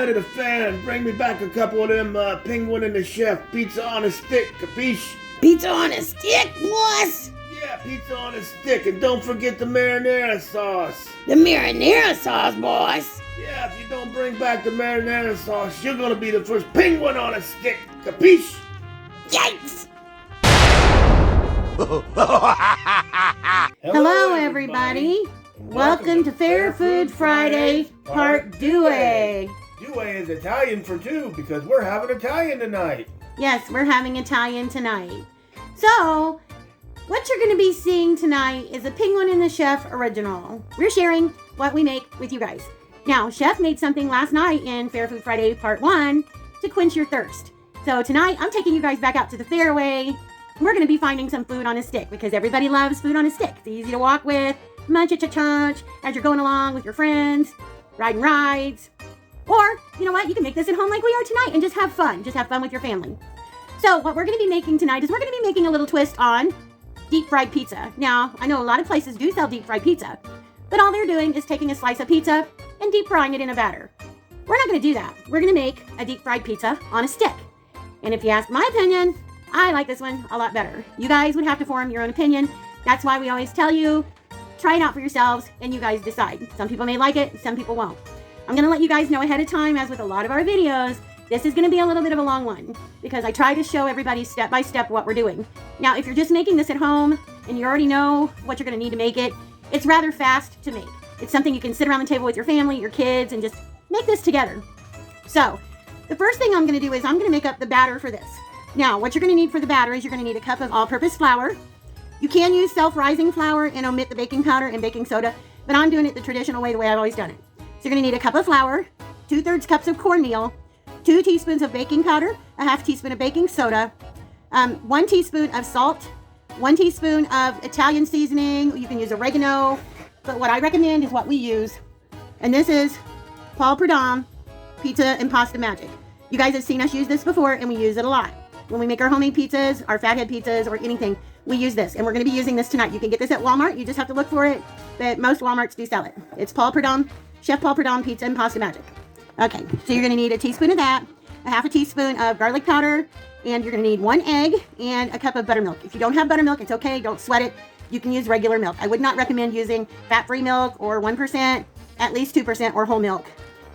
man of the fan, bring me back a couple of them penguin and the chef pizza on a stick, capiche? Pizza on a stick, boss? Yeah, pizza on a stick, and don't forget the marinara sauce. The marinara sauce, boss? Yeah, if you don't bring back the marinara sauce, you're gonna be the first penguin on a stick, capiche? Yikes! Hello, everybody. Welcome to Fair Food Friday, Part 2. Due is Italian for two, because we're having Italian tonight. Yes, we're having Italian tonight. So, what you're going to be seeing tonight is a Penguin and the Chef original. We're sharing what we make with you guys. Now, Chef made something last night in Fair Food Friday Part 1 to quench your thirst. So tonight, I'm taking you guys back out to the fairway. We're going to be finding some food on a stick because everybody loves food on a stick. It's easy to walk with, munch-a-cha-chunch as you're going along with your friends, riding rides. Or, you know what, you can make this at home like we are tonight and just have fun. Just have fun with your family. So what we're going to be making tonight is we're going to be making a little twist on deep fried pizza. Now, I know a lot of places do sell deep fried pizza, but all they're doing is taking a slice of pizza and deep frying it in a batter. We're not going to do that. We're going to make a deep fried pizza on a stick. And if you ask my opinion, I like this one a lot better. You guys would have to form your own opinion. That's why we always tell you, try it out for yourselves and you guys decide. Some people may like it, some people won't. I'm going to let you guys know ahead of time, as with a lot of our videos, this is going to be a little bit of a long one because I try to show everybody step by step what we're doing. Now, if you're just making this at home and you already know what you're going to need to make it, it's rather fast to make. It's something you can sit around the table with your family, your kids, and just make this together. So, the first thing I'm going to do is I'm going to make up the batter for this. Now, what you're going to need for the batter is you're going to need a cup of all-purpose flour. You can use self-rising flour and omit the baking powder and baking soda, but I'm doing it the traditional way, the way I've always done it. So you're going to need a cup of flour, 2/3 cups of cornmeal, 2 teaspoons of baking powder, a half teaspoon of baking soda, 1 teaspoon of salt, 1 teaspoon of Italian seasoning. You can use oregano, but what I recommend is what we use, and this is Parmesan Pizza and Pasta Magic. You guys have seen us use this before, and we use it a lot. When we make our homemade pizzas, our fathead pizzas, or anything, we use this, and we're going to be using this tonight. You can get this at Walmart. You just have to look for it, but most Walmarts do sell it. It's Chef Parmesan Pizza and Pasta Magic. Okay, so you're going to need a teaspoon of that, a half a teaspoon of garlic powder, and you're going to need 1 egg and a cup of buttermilk. If you don't have buttermilk, it's okay. Don't sweat it. You can use regular milk. I would not recommend using fat-free milk or 1%, at least 2%, or whole milk.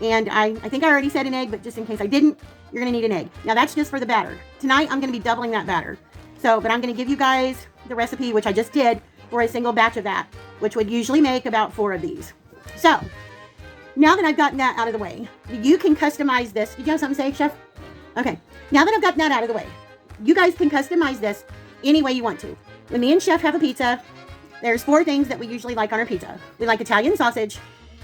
And I think I already said an egg, but just in case I didn't, you're going to need an egg. Now, that's just for the batter. Tonight, I'm going to be doubling that batter. So, but I'm going to give you guys the recipe, which I just did, for a single batch of that, which would usually make about 4 of these. So, now that I've gotten that out of the way, you can customize this. Did you have something to say, Chef? Okay. Now that I've gotten that out of the way, you guys can customize this any way you want to. When me and Chef have a pizza, there's 4 things that we usually like on our pizza. We like Italian sausage,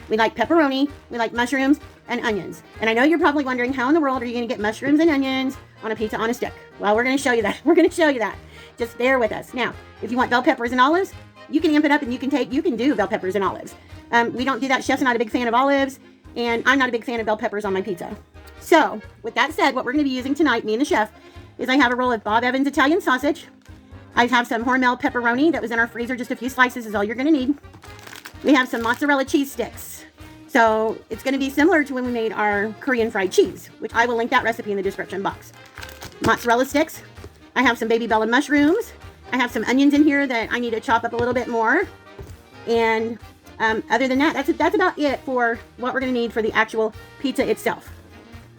we like pepperoni, we like mushrooms, and onions. And I know you're probably wondering, how in the world are you going to get mushrooms and onions on a pizza on a stick? Well, we're going to show you that. We're going to show you that. Just bear with us. Now, if you want bell peppers and olives, you can amp it up and you can do bell peppers and olives. We don't do that. Chef's not a big fan of olives, and I'm not a big fan of bell peppers on my pizza. So, with that said, what we're going to be using tonight, me and the chef, is I have a roll of Bob Evans Italian sausage. I have some cornmeal pepperoni that was in our freezer. Just a few slices is all you're going to need. We have some mozzarella cheese sticks. So it's going to be similar to when we made our Korean fried cheese, which I will link that recipe in the description box. Mozzarella sticks. I have some baby bella mushrooms. I have some onions in here that I need to chop up a little bit more. And other than that, that's about it for what we're going to need for the actual pizza itself.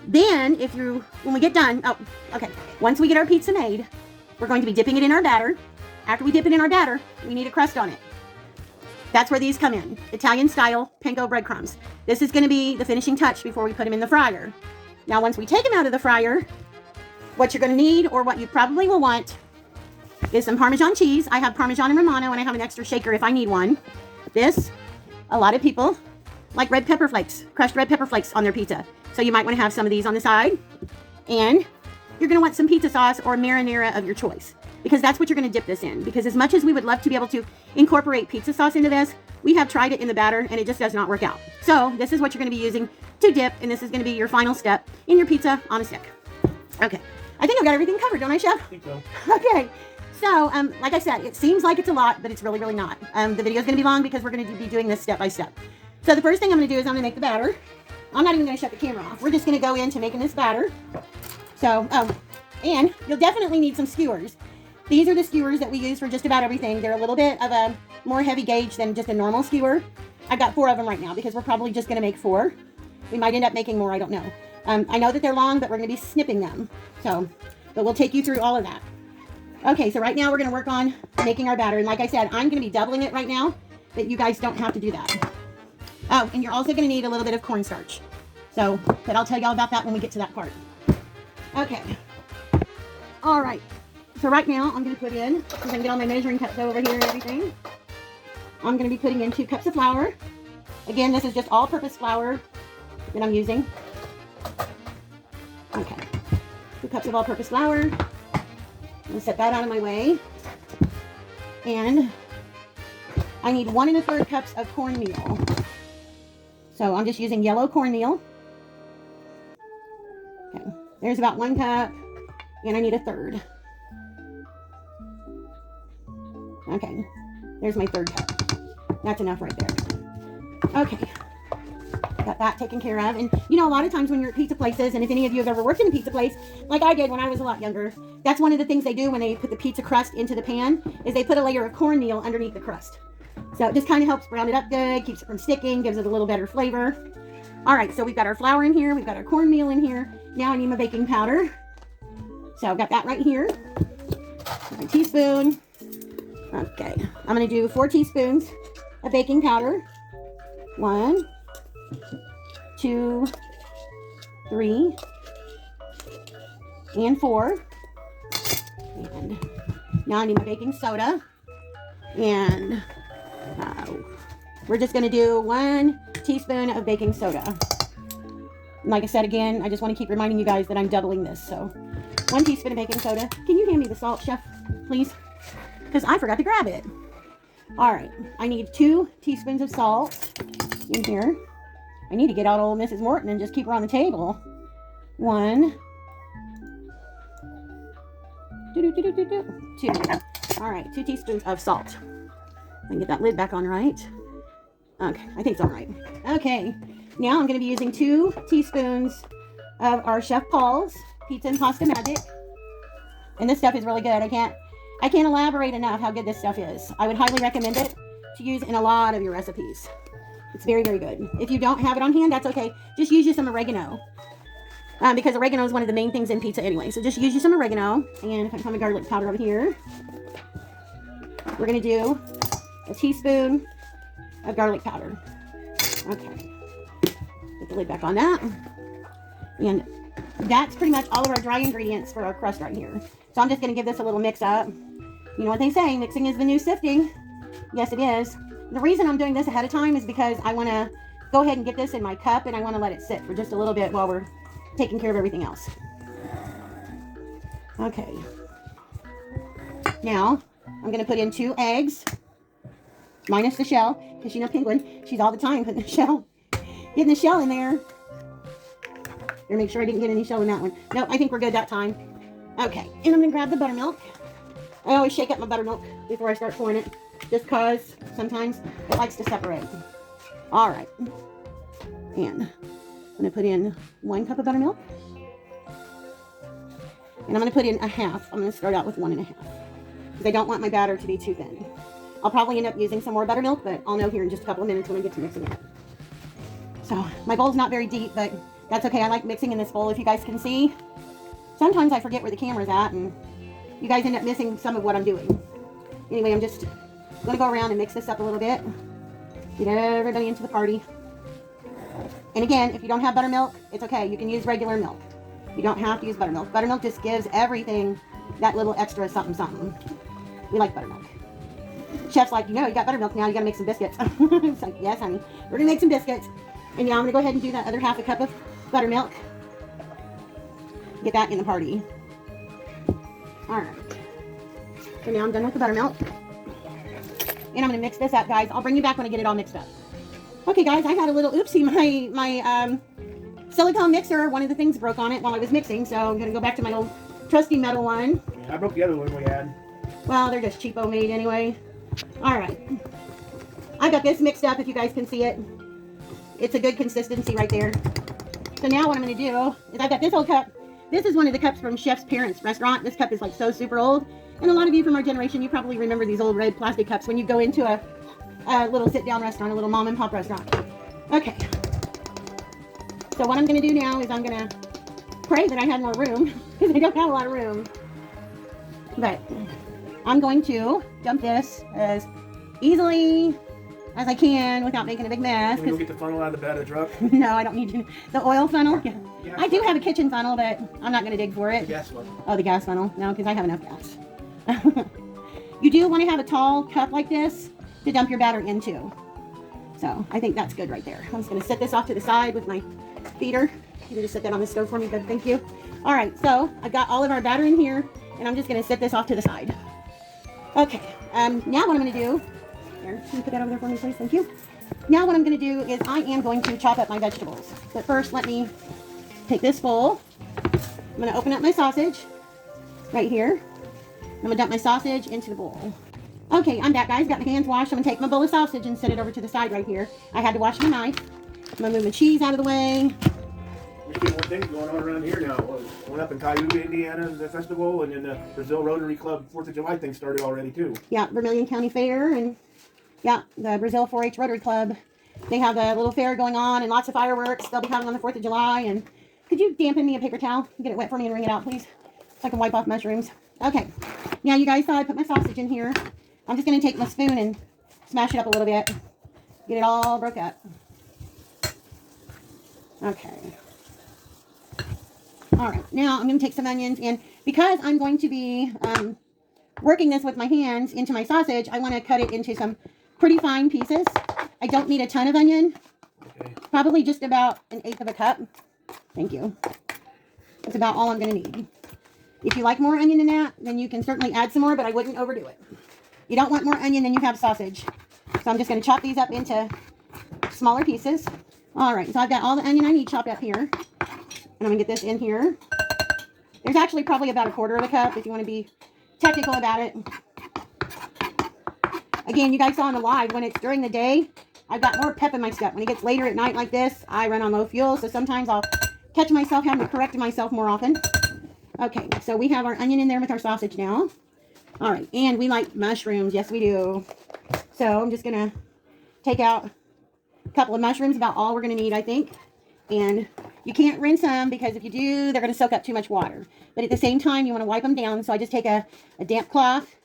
Then when we get done, once we get our pizza made, we're going to be dipping it in our batter. After we dip it in our batter, we need a crust on it. That's where these come in. Italian style panko breadcrumbs. This is going to be the finishing touch before we put them in the fryer. Now, once we take them out of the fryer, what you're going to need, or what you probably will want, is some Parmesan cheese. I have Parmesan and Romano, and I have an extra shaker if I need one. A lot of people like red pepper flakes, crushed red pepper flakes on their pizza. So you might want to have some of these on the side. And you're going to want some pizza sauce or marinara of your choice, because that's what you're going to dip this in. Because as much as we would love to be able to incorporate pizza sauce into this, we have tried it in the batter and it just does not work out. So this is what you're going to be using to dip, and this is going to be your final step in your pizza on a stick. Okay, I think I've got everything covered, don't I, Chef? I think so. Okay, so like I said, it seems like it's a lot, but it's really, really not. The video is going to be long because we're going to be doing this step by step. So the first thing I'm going to do is I'm going to make the batter. I'm not even going to shut the camera off. We're just going to go into making this batter. So, and you'll definitely need some skewers. These are the skewers that we use for just about everything. They're a little bit of a more heavy gauge than just a normal skewer. I've got 4 of them right now because we're probably just going to make 4. We might end up making more, I don't know. I know that they're long, but we're going to be snipping them. So, but we'll take you through all of that. Okay, so right now we're going to work on making our batter. And like I said, I'm going to be doubling it right now, but you guys don't have to do that. Oh, and you're also going to need a little bit of cornstarch. So, but I'll tell you all about that when we get to that part. Okay. All right. So right now I'm going to put in, since I can get all my measuring cups over here and everything, I'm going to be putting in 2 cups of flour. Again, this is just all-purpose flour that I'm using. Okay. 2 cups of all-purpose flour. I'm going to set that out of my way. And I need 1 1/3 cups of cornmeal. So I'm just using yellow cornmeal. Okay. There's about 1 cup. And I need 1/3. Okay, there's my 3rd cup. That's enough right there. Okay, got that taken care of. And you know, a lot of times when you're at pizza places, and if any of you have ever worked in a pizza place, like I did when I was a lot younger, that's one of the things they do when they put the pizza crust into the pan, is they put a layer of cornmeal underneath the crust. So it just kind of helps brown it up good, keeps it from sticking, gives it a little better flavor. All right, so we've got our flour in here, we've got our cornmeal in here. Now I need my baking powder. So I've got that right here. My teaspoon. Okay, I'm going to do 4 teaspoons of baking powder. 1, 2, 3, and 4. And now I need my baking soda. And we're just going to do 1 teaspoon of baking soda. And like I said again, I just want to keep reminding you guys that I'm doubling this. So 1 teaspoon of baking soda. Can you hand me the salt, Chef, please? Because I forgot to grab it. All right, I need 2 teaspoons of salt in here. I need to get out old Mrs. Morton and just keep her on the table. 1, 2. All right, 2 teaspoons of salt. I can get that lid back on right. Okay, I think it's all right. Okay, now I'm going to be using 2 teaspoons of our Chef Paul's Pizza and Pasta Magic. And this stuff is really good. I can't elaborate enough how good this stuff is. I would highly recommend it to use in a lot of your recipes. It's very, very good. If you don't have it on hand, that's okay. Just use you some oregano. Because oregano is one of the main things in pizza anyway. So just use you some oregano. And if I put my garlic powder over here, we're going to do a teaspoon of garlic powder. Okay. Put the lid back on that. And that's pretty much all of our dry ingredients for our crust right here. So I'm just going to give this a little mix up. You know what they say, mixing is the new sifting. Yes, it is. The reason I'm doing this ahead of time is because I want to go ahead and get this in my cup, and I want to let it sit for just a little bit while we're taking care of everything else. Okay. Now, I'm going to put in 2 eggs, minus the shell, because you know Penguin, she's all the time putting the shell, getting the shell in there. Better make sure I didn't get any shell in that one. Nope, I think we're good that time. Okay, and I'm going to grab the buttermilk. I always shake up my buttermilk before I start pouring it, just because sometimes it likes to separate. All right. And I'm going to put in 1 cup of buttermilk. And I'm going to put in a half. I'm going to start out with 1 1/2. Because I don't want my batter to be too thin. I'll probably end up using some more buttermilk, but I'll know here in just a couple of minutes when I get to mixing it. So, my bowl's not very deep, but that's okay. I like mixing in this bowl, if you guys can see. Sometimes I forget where the camera's at, and you guys end up missing some of what I'm doing. Anyway, I'm just going to go around and mix this up a little bit. Get everybody into the party. And again, if you don't have buttermilk, it's okay. You can use regular milk. You don't have to use buttermilk. Buttermilk just gives everything that little extra something something. We like buttermilk. Chef's like, you know, you got buttermilk now, you got to make some biscuits. It's like, yes, honey. We're going to make some biscuits. And yeah, I'm going to go ahead and do that other 1/2 cup of buttermilk. Get that in the party. All right. So now I'm done with the buttermilk. And I'm going to mix this up, guys. I'll bring you back when I get it all mixed up. Okay, guys, I had a little oopsie. My silicone mixer, one of the things broke on it while I was mixing. So I'm going to go back to my old trusty metal one. Yeah, I broke the other one we had. Well, they're just cheapo made anyway. All right. I got this mixed up, if you guys can see it. It's a good consistency right there. So now what I'm going to do is I've got this old cup. This is one of the cups from Chef's parents' restaurant. This cup is like so super old. And a lot of you from our generation, you probably remember these old red plastic cups when you go into a little sit-down restaurant, a little mom and pop restaurant. Okay. So what I'm going to do now is I'm going to pray that I had more room because I don't have a lot of room. But I'm going to dump this as easily as I can without making a big mess. Can we go get the funnel out of the bed of the truck? No, I don't need to. The oil funnel? Yeah. Gas I do have a kitchen funnel, but I'm not going to dig for it. The gas funnel. Oh, the gas funnel? No, because I have enough gas. You do want to have a tall cup like this to dump your batter into. So I think that's good right there. I'm just going to set this off to the side with my feeder. You can just set that on the stove for me, good. Thank you. All right, so I've got all of our batter in here, and I'm just going to set this off to the side. Okay, now what I'm going to do, here, can you put that over there for me, please? Thank you. Now what I'm going to do is I am going to chop up my vegetables. But first, let me take this bowl. I'm going to open up my sausage right here. I'm going to dump my sausage into the bowl. Okay, I'm back, guys. Got my hands washed. I'm going to take my bowl of sausage and set it over to the side right here. I had to wash my knife. I'm going to move my cheese out of the way. There's two more things going on around here now. One up in Cayuga, Indiana, the festival, and then the Brazil Rotary Club 4th of July thing started already, too. Yeah, Vermilion County Fair, and yeah, the Brazil 4-H Rotary Club. They have a little fair going on and lots of fireworks they'll be having on the 4th of July. And could you dampen me a paper towel? Get it wet for me and wring it out, please, so I can wipe off mushrooms. Okay, now you guys saw I put my sausage in here. I'm just going to take my spoon and smash it up a little bit. Get it all broke up. Okay. All right, now I'm going to take some onions, and because I'm going to be working this with my hands into my sausage, I want to cut it into some pretty fine pieces. I don't need a ton of onion. Okay. Probably just about 1/8 of a cup. Thank you. That's about all I'm going to need. If you like more onion than that, then you can certainly add some more, but I wouldn't overdo it. You don't want more onion than you have sausage. So I'm just going to chop these up into smaller pieces. All right, so I've got all the onion I need chopped up here. And I'm going to get this in here. There's actually probably about 1/4 of a cup if you want to be technical about it. Again, you guys saw in the live, when it's during the day, I've got more pep in my step. When it gets later at night like this, I run on low fuel, so sometimes I'll catch myself having to correct myself more often. Okay, so we have our onion in there with our sausage now. All right, and we like mushrooms. Yes, we do. So I'm just going to take out a couple of mushrooms, about all we're going to need, I think. And you can't rinse them because if you do, they're going to soak up too much water. But at the same time, you want to wipe them down. So I just take a damp cloth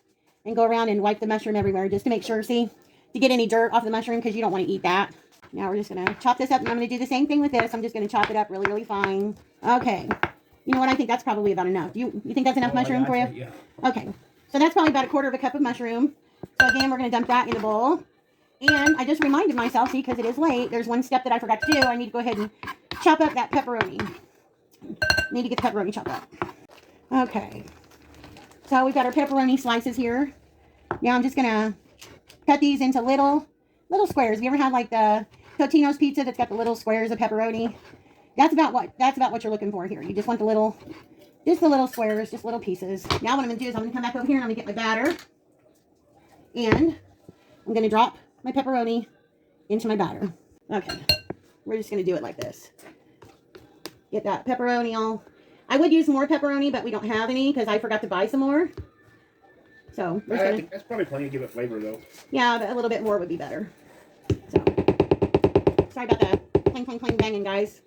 and go around and wipe the mushroom everywhere just to make sure, see, to get any dirt off the mushroom because you don't want to eat that. Now we're just going to chop this up, and I'm going to do the same thing with this. I'm just going to chop it up really, really fine. Okay. You know what? I think that's probably about enough. You think that's enough mushroom for you? Yeah. Okay. So that's probably about 1/4 of a cup of mushroom. So again, we're going to dump that in the bowl. And I just reminded myself, see, because it is late, there's one step that I forgot to do. I need to go ahead and chop up that pepperoni. Need to get the pepperoni chopped up. Okay. So we've got our pepperoni slices here. Now I'm just going to cut these into little squares. Have you ever had like the Totino's pizza that's got the little squares of pepperoni? That's about what you're looking for here. You just want the little squares, just little pieces. Now what I'm going to do is I'm going to come back over here and I'm going to get my batter. And I'm going to drop my pepperoni into my batter. Okay. We're just going to do it like this. Get that pepperoni all. I would use more pepperoni, but we don't have any because I forgot to buy some more. So That's probably plenty to give it flavor, though. Yeah, but a little bit more would be better. So sorry about the clang, clang, clang, banging, guys.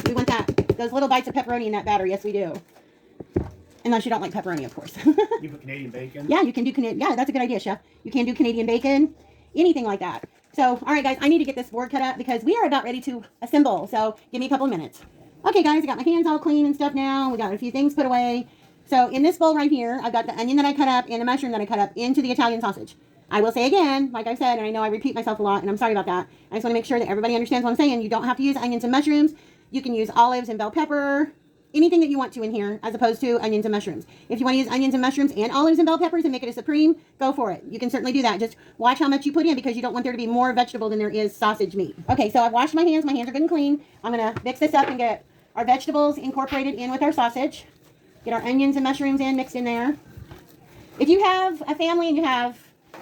We want those little bites of pepperoni in that batter. Yes, we do. Unless you don't like pepperoni, of course. You put Canadian bacon? Yeah, you can do Canadian. Yeah, that's a good idea, Chef. You can do Canadian bacon, anything like that. So, all right, guys, I need to get this board cut up because we are about ready to assemble. So, give me a couple of minutes. Okay, guys, I got my hands all clean and stuff now. We got a few things put away. So, in this bowl right here, I've got the onion that I cut up and the mushroom that I cut up into the Italian sausage. I will say again, like I said, and I know I repeat myself a lot, and I'm sorry about that. I just want to make sure that everybody understands what I'm saying. You don't have to use onions and mushrooms. You can use olives and bell pepper, anything that you want to in here, as opposed to onions and mushrooms. If you want to use onions and mushrooms and olives and bell peppers and make it a supreme, go for it. You can certainly do that. Just watch how much you put in because you don't want there to be more vegetable than there is sausage meat. Okay, so I've washed my hands. My hands are good and clean. I'm going to mix this up and get our vegetables incorporated in with our sausage. Get our onions and mushrooms mixed in there. If you have a family and you have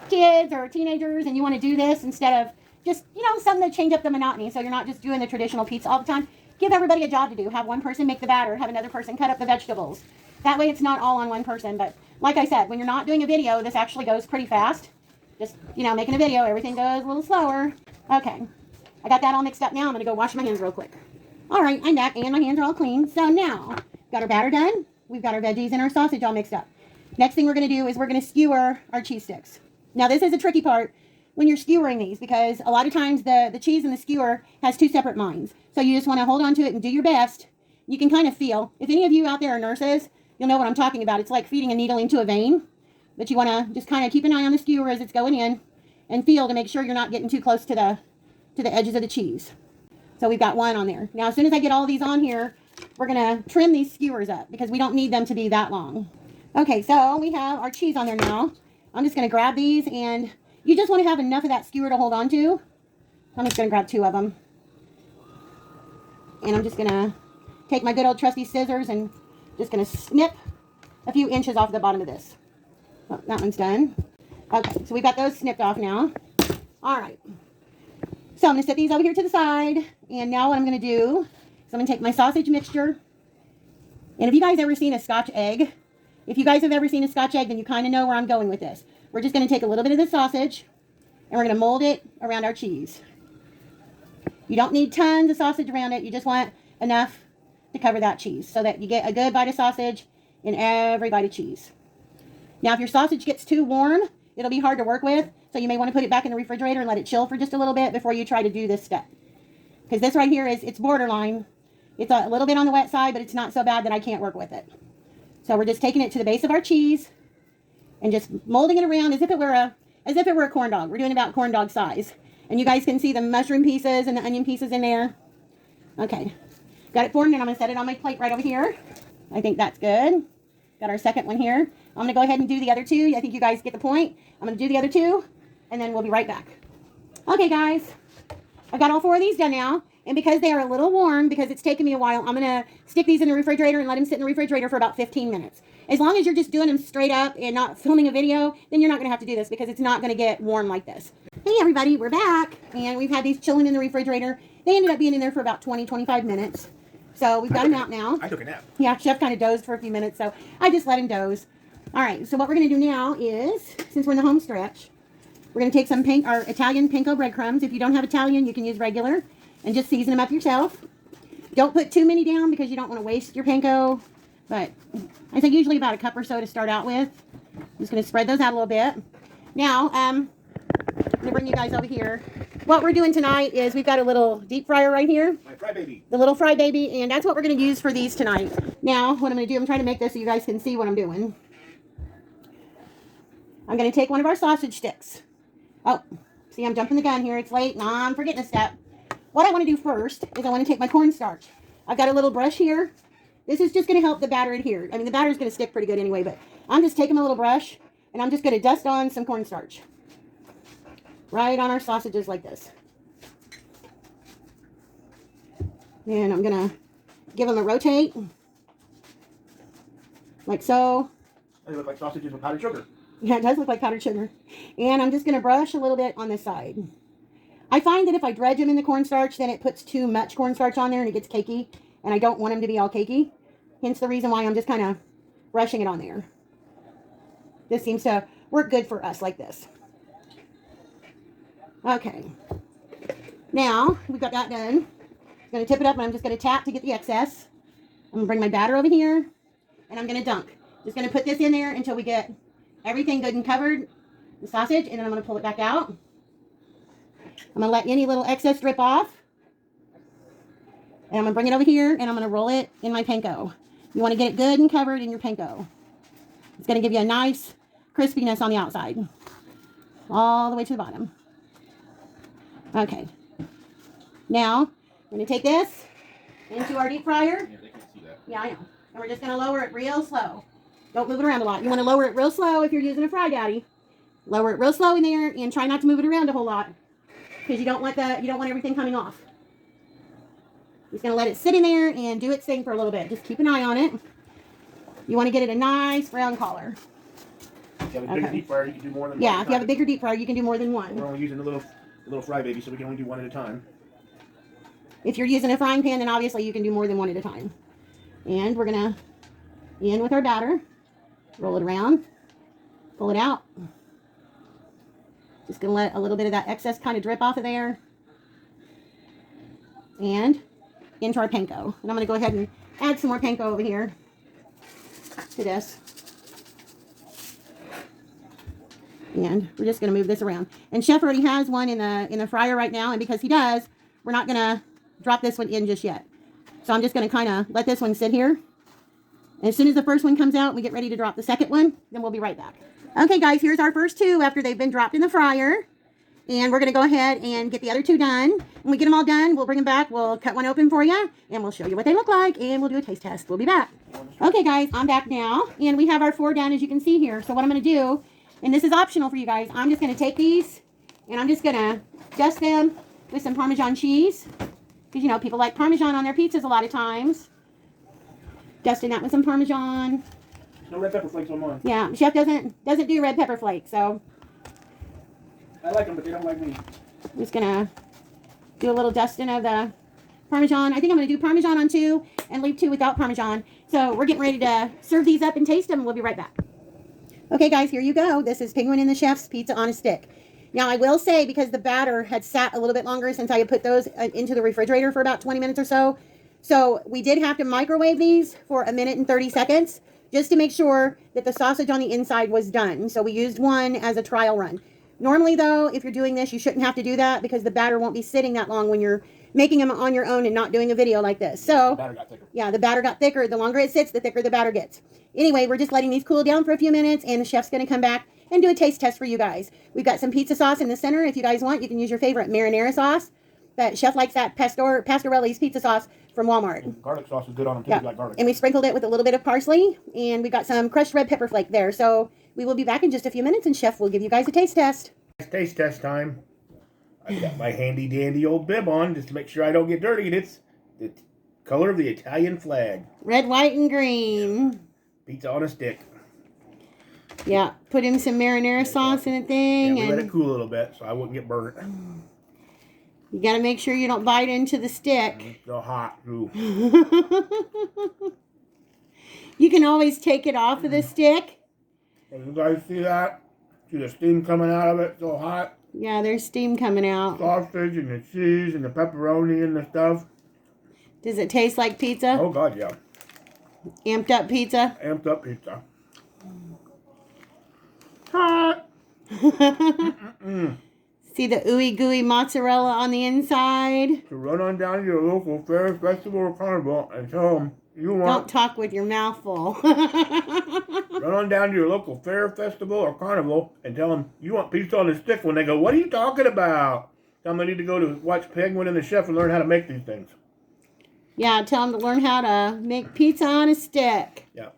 kids or teenagers and you want to do this instead of just, you know, something to change up the monotony so you're not just doing the traditional pizza all the time. Give everybody a job to do. Have one person make the batter, have another person cut up the vegetables. That way it's not all on one person. But like I said, when you're not doing a video, this actually goes pretty fast. Just, you know, making a video, everything goes a little slower. Okay, I got that all mixed up now. I'm going to go wash my hands real quick. All right, I'm back and my hands are all clean. So now, got our batter done. We've got our veggies and our sausage all mixed up. Next thing we're going to do is we're going to skewer our cheese sticks. Now this is a tricky part when you're skewering these because a lot of times the cheese in the skewer has two separate minds. So you just want to hold on to it and do your best. You can kind of feel, if any of you out there are nurses, you'll know what I'm talking about. It's like feeding a needle into a vein. But you want to just kind of keep an eye on the skewer as it's going in and feel to make sure you're not getting too close to the edges of the cheese. So we've got one on there. Now as soon as I get all these on here, we're going to trim these skewers up because we don't need them to be that long. Okay, so we have our cheese on there now. I'm just going to grab these, and you just want to have enough of that skewer to hold on to. I'm just going to grab 2 of them. And I'm just going to take my good old trusty scissors and just going to snip a few inches off the bottom of this. Oh, that one's done. Okay, so we've got those snipped off now. All right. So I'm going to set these over here to the side. And now what I'm going to do is I'm going to take my sausage mixture. And have you guys ever seen a Scotch egg? If you guys have ever seen a Scotch egg, then you kind of know where I'm going with this. We're just going to take a little bit of the sausage, and we're going to mold it around our cheese. You don't need tons of sausage around it. You just want enough to cover that cheese so that you get a good bite of sausage in every bite of cheese. Now, if your sausage gets too warm, it'll be hard to work with, so you may want to put it back in the refrigerator and let it chill for just a little bit before you try to do this step. Because this right here it's borderline. It's a little bit on the wet side, but it's not so bad that I can't work with it. So we're just taking it to the base of our cheese and just molding it around as if it were a corn dog. We're doing about corn dog size. And you guys can see the mushroom pieces and the onion pieces in there. Okay. Got it formed, and I'm going to set it on my plate right over here. I think that's good. Got our second one here. I'm going to go ahead and do the other 2. I think you guys get the point. I'm going to do the other 2, and then we'll be right back. Okay, guys. I've got all 4 of these done now. And because they are a little warm, because it's taken me a while, I'm going to stick these in the refrigerator and let them sit in the refrigerator for about 15 minutes. As long as you're just doing them straight up and not filming a video, then you're not going to have to do this because it's not going to get warm like this. Hey everybody, we're back. And we've had these chilling in the refrigerator. They ended up being in there for about 20-25 minutes. So we've got them out now. I took a nap. Yeah, Chef kind of dozed for a few minutes, so I just let him doze. All right, so what we're going to do now is, since we're in the home stretch, we're going to take some our Italian panko breadcrumbs. If you don't have Italian, you can use regular. And just season them up yourself. Don't put too many down because you don't want to waste your panko. But I think usually about a cup or so to start out with. I'm just going to spread those out a little bit. Now, I'm going to bring you guys over here. What we're doing tonight is we've got a little deep fryer right here. My fry baby. The little fry baby. And that's what we're going to use for these tonight. Now, what I'm going to do, I'm trying to make this so you guys can see what I'm doing. I'm going to take one of our sausage sticks. Oh, see, I'm jumping the gun here. It's late. Nah, I'm forgetting a step. What I want to do first is I want to take my cornstarch. I've got a little brush here. This is just going to help the batter adhere. I mean, the batter is going to stick pretty good anyway, but I'm just taking my little brush, and I'm just going to dust on some cornstarch. Right on our sausages like this. And I'm going to give them a rotate. Like so. They look like sausages with powdered sugar. Yeah, it does look like powdered sugar. And I'm just going to brush a little bit on this side. I find that if I dredge them in the cornstarch, then it puts too much cornstarch on there and it gets cakey. And I don't want them to be all cakey. Hence the reason why I'm just kind of brushing it on there. This seems to work good for us like this. Okay. Now, we've got that done. I'm going to tip it up and I'm just going to tap to get the excess. I'm going to bring my batter over here. And I'm going to dunk. Just going to put this in there until we get everything good and covered. The sausage. And then I'm going to pull it back out. I'm going to let any little excess drip off. And I'm going to bring it over here and I'm going to roll it in my panko. You want to get it good and covered in your panko. It's going to give you a nice crispiness on the outside. All the way to the bottom. Okay. Now, I'm going to take this into our deep fryer. Yeah, they can't see that. Yeah, I know. And we're just going to lower it real slow. Don't move it around a lot. You want to lower it real slow if you're using a Fry Daddy. Lower it real slow in there and try not to move it around a whole lot. Because you don't want everything coming off. Just going to let it sit in there and do its thing for a little bit. Just keep an eye on it. You want to get it a nice brown color. If you have a bigger deep fryer, you can do more than one. Yeah, if you have a bigger deep fryer, you can do more than one. We're only using a little little fry baby, so we can only do one at a time. If you're using a frying pan, then obviously you can do more than one at a time. And we're going to in with our batter. Roll it around. Pull it out. Just going to let a little bit of that excess kind of drip off of there. And into our panko. And I'm going to go ahead and add some more panko over here to this. And we're just going to move this around. And Chef already has one in the fryer right now. And because he does, we're not going to drop this one in just yet. So I'm just going to kind of let this one sit here. And as soon as the first one comes out, we get ready to drop the second one, then we'll be right back. Okay, guys, here's our first two after they've been dropped in the fryer. And we're going to go ahead and get the other two done. When we get them all done, we'll bring them back. We'll cut one open for you, and we'll show you what they look like, and we'll do a taste test. We'll be back. Okay, guys, I'm back now, and we have our 4 done, as you can see here. So what I'm going to do, and this is optional for you guys, I'm just going to take these, and I'm just going to dust them with some Parmesan cheese. Because, you know, people like Parmesan on their pizzas a lot of times. Dusting that with some Parmesan. No red pepper flakes on mine. Yeah, Chef doesn't do red pepper flakes, so I like them, but they don't like me. I'm just gonna do a little dusting of the Parmesan. I think I'm gonna do Parmesan on 2 and leave 2 without Parmesan. So we're getting ready to serve these up and taste them, and we'll be right back. Okay, guys, here you go. This is Penguin and the Chef's Pizza on a Stick. Now, I will say, because the batter had sat a little bit longer since I had put those into the refrigerator for about 20 minutes or so. So we did have to microwave these for 1 minute and 30 seconds just to make sure that the sausage on the inside was done. So we used one as a trial run. Normally, though, if you're doing this, you shouldn't have to do that because the batter won't be sitting that long when you're making them on your own and not doing a video like this. So, the batter got thicker. Yeah, the batter got thicker. The longer it sits, the thicker the batter gets. Anyway, we're just letting these cool down for a few minutes, and the chef's going to come back and do a taste test for you guys. We've got some pizza sauce in the center. If you guys want, you can use your favorite marinara sauce. But Chef likes that Pastorelli's pizza sauce from Walmart. And garlic sauce is good on them too, Yeah. if you like garlic. And we sprinkled it with a little bit of parsley, and we got some crushed red pepper flake there. So we will be back in just a few minutes, and Chef will give you guys a taste test. Taste test time. I've got my handy dandy old bib on just to make sure I don't get dirty. And it's the color of the Italian flag. Red, white, and green. Pizza on a stick. Yeah, put in some marinara sauce in a thing. Yeah, we and let it cool a little bit so I wouldn't get burnt. You got to make sure you don't bite into the stick. It's so hot too. You can always take it off of the stick. Can you guys see that? See the steam coming out of it? So hot. Yeah, there's steam coming out. Sausage and the cheese and the pepperoni and the stuff. Does it taste like pizza? Oh God, yeah. Amped up pizza? Amped up pizza. Hot. See the ooey gooey mozzarella on the inside? So run on down to your local fair, festival, or carnival and tell them you want... Don't talk with your mouth full. Run on down to your local fair, festival, or carnival and tell them you want pizza on a stick. When they go, what are you talking about? Tell them they need to go to watch Penguin and the Chef and learn how to make these things. Yeah, tell them to learn how to make pizza on a stick. Yeah.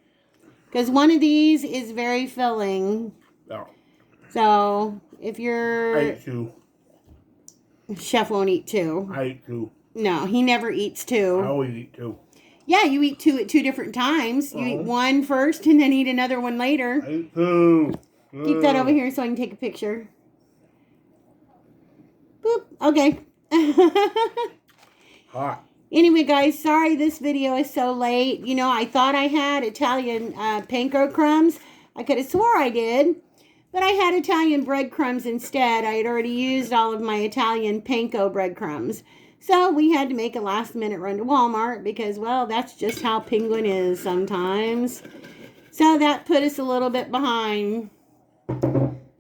Because one of these is very filling. Yeah. So, if you're... I eat 2. Chef won't eat 2. I eat 2. No, he never eats 2. I always eat 2. Yeah, you eat 2 at 2 different times. You eat one first and then eat another one later. I eat 2. Keep that over here so I can take a picture. Boop. Okay. Hot. Anyway, guys, sorry this video is so late. You know, I thought I had Italian panko crumbs. I could have swore I did. But I had Italian breadcrumbs instead. I had already used all of my Italian panko breadcrumbs. So we had to make a last-minute run to Walmart because, well, that's just how Penguin is sometimes. So that put us a little bit behind.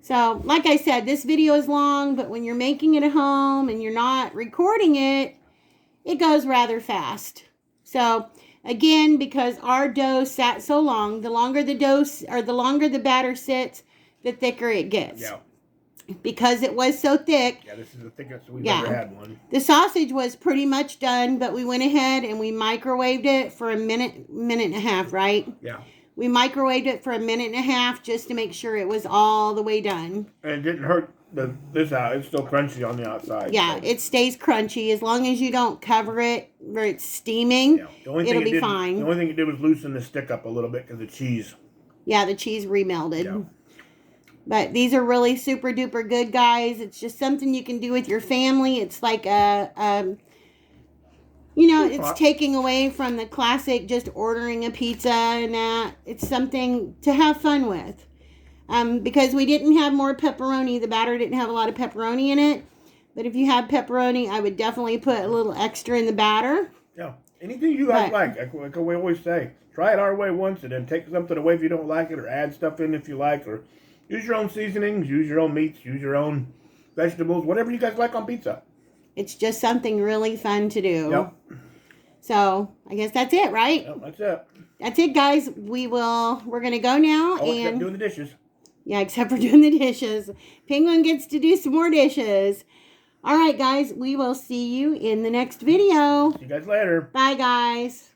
So, like I said, this video is long, but when you're making it at home and you're not recording it, it goes rather fast. So, again, because our dough sat so long, the longer the dough, or the longer the batter sits, the thicker it gets. Yeah. Because it was so thick. Yeah, this is the thickest we've ever had one. The sausage was pretty much done, but we went ahead and we microwaved it for a minute and a half, right? Yeah. We microwaved it for a minute and a half just to make sure it was all the way done. And it didn't hurt this out. It's still crunchy on the outside. Yeah, so. it stays crunchy. As long as you don't cover it where it's steaming, it'll be fine. The only thing it did was loosen the stick up a little bit because of the cheese. Yeah, the cheese remelted. Yeah. But these are really super duper good, guys. It's just something you can do with your family. It's like it's taking away from the classic just ordering a pizza and that. It's something to have fun with. Because we didn't have more pepperoni. The batter didn't have a lot of pepperoni in it. But if you have pepperoni, I would definitely put a little extra in the batter. Yeah. Anything you guys like we always say, try it our way once and then take something away if you don't like it, or add stuff in if you like, or use your own seasonings, use your own meats, use your own vegetables, whatever you guys like on pizza. It's just something really fun to do. Yep. So, I guess that's it, right? Yep, that's it. That's it, guys. We're going to go now. Except doing the dishes. Yeah, except for doing the dishes. Penguin gets to do some more dishes. All right, guys. We will see you in the next video. See you guys later. Bye, guys.